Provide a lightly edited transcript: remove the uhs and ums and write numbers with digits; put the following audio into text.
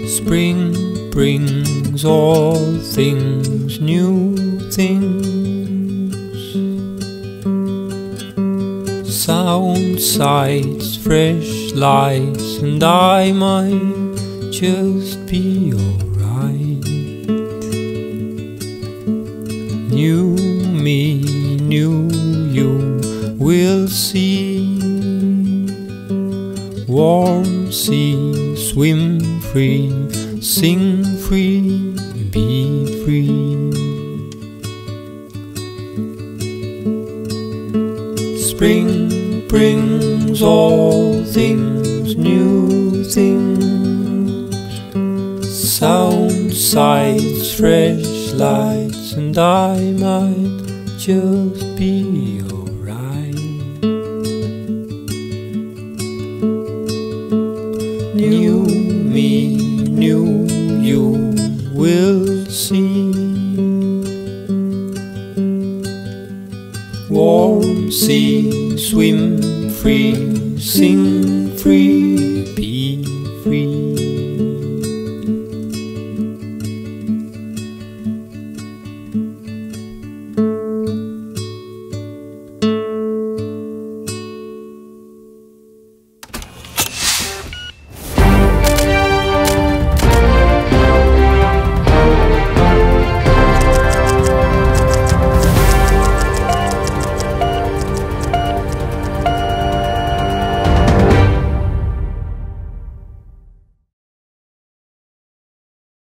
Spring brings all things, new things, sound, sights, fresh lights, and I might just be alright. New me, new you, we'll see. Warm sea, swim free, sing free, be free. Spring brings all things, new things, sound, sights, fresh lights, and I might just be alright. New me, new you, will see. Warm sea, swim free, sing free,